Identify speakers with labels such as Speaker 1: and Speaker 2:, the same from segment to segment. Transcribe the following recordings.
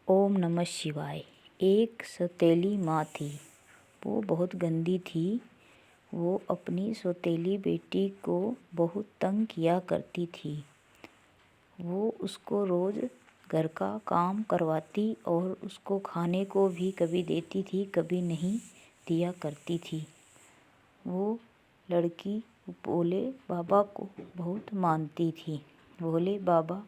Speaker 1: ओम नमः शिवाय। एक सौतेली माँ थी। वो बहुत गंदी थी। वो अपनी सौतेली बेटी को बहुत तंग किया करती थी। वो उसको रोज़ घर का काम करवाती और उसको खाने को भी कभी देती थी, कभी नहीं दिया करती थी। वो लड़की भोले बाबा को बहुत मानती थी। भोले बाबा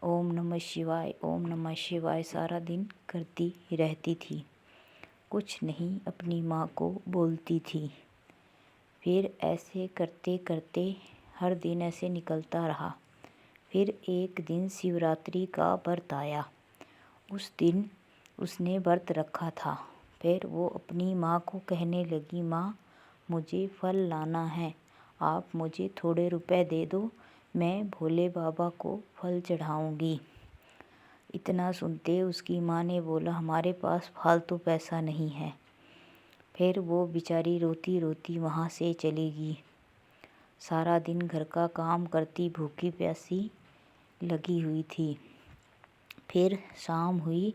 Speaker 1: ओम नमः शिवाय, ओम नमः शिवाय सारा दिन करती रहती थी। कुछ नहीं अपनी माँ को बोलती थी। फिर ऐसे करते करते हर दिन ऐसे निकलता रहा। फिर एक दिन शिवरात्रि का व्रत आया। उस दिन उसने व्रत रखा था। फिर वो अपनी माँ को कहने लगी, माँ मुझे फल लाना है, आप मुझे थोड़े रुपए दे दो, मैं भोले बाबा को फल चढ़ाऊँगी। इतना सुनते उसकी माँ ने बोला, हमारे पास फालतू पैसा नहीं है। फिर वो बेचारी रोती रोती वहाँ से चली गई। सारा दिन घर का काम करती भूखी प्यासी लगी हुई थी। फिर शाम हुई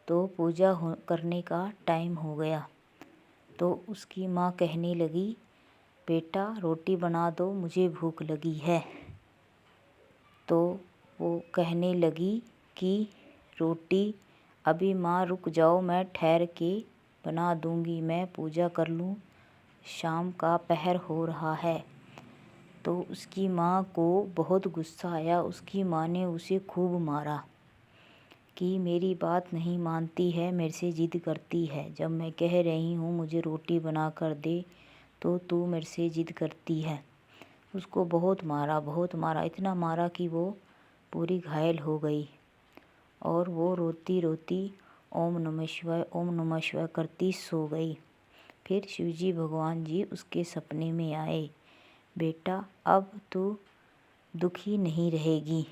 Speaker 1: तो पूजा करने का टाइम हो गया। तो उसकी माँ कहने लगी, बेटा रोटी बना दो, मुझे भूख लगी है। तो वो कहने लगी कि रोटी अभी माँ रुक जाओ, मैं ठहर के बना दूँगी, मैं पूजा कर लूँ, शाम का पहर हो रहा है। तो उसकी माँ को बहुत गुस्सा आया। उसकी माँ ने उसे खूब मारा कि मेरी बात नहीं मानती है, मेरे से ज़िद करती है। जब मैं कह रही हूँ मुझे रोटी बना कर दे तो तू मेरे से ज़िद करती है। उसको बहुत मारा, इतना मारा कि वो पूरी घायल हो गई। और वो रोती रोती ओम नमः शिवाय करती सो गई। फिर शिवजी भगवान जी उसके सपने में आए। बेटा अब तू दुखी नहीं रहेगी।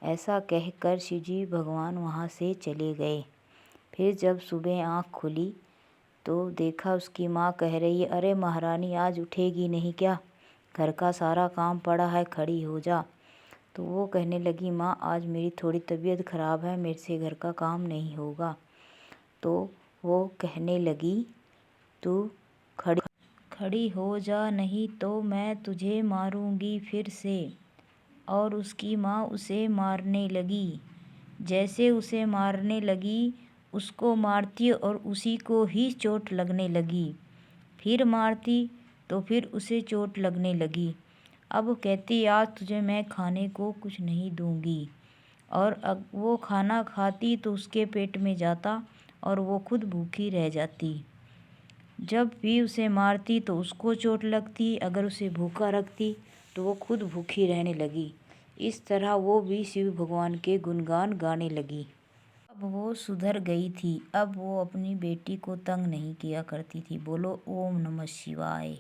Speaker 1: ऐसा कहकर शिवजी भगवान वहाँ से चले गए। फिर जब सुबह आँख खुली तो देखा उसकी माँ कह रही है, अरे महारानी आज उठेगी नहीं क्या? घर का सारा काम पड़ा है, खड़ी हो जा। तो वो कहने लगी, माँ आज मेरी थोड़ी तबीयत ख़राब है, मेरे से घर का काम नहीं होगा। तो वो कहने लगी, तू खड़ी हो जा, नहीं तो मैं तुझे मारूंगी फिर से। और उसकी माँ उसे मारने लगी। जैसे उसे मारने लगी, उसको मारती और उसी को ही चोट लगने लगी। फिर मारती तो फिर उसे चोट लगने लगी। अब कहती, आज तुझे मैं खाने को कुछ नहीं दूंगी। और अब वो खाना खाती तो उसके पेट में जाता और वो खुद भूखी रह जाती। जब भी उसे मारती तो उसको चोट लगती, अगर उसे भूखा रखती तो वो खुद भूखी रहने लगी। इस तरह वो भी शिव भगवान के गुणगान गाने लगी। अब वो सुधर गई थी। अब वो अपनी बेटी को तंग नहीं किया करती थी। बोलो ओम नमः शिवाय।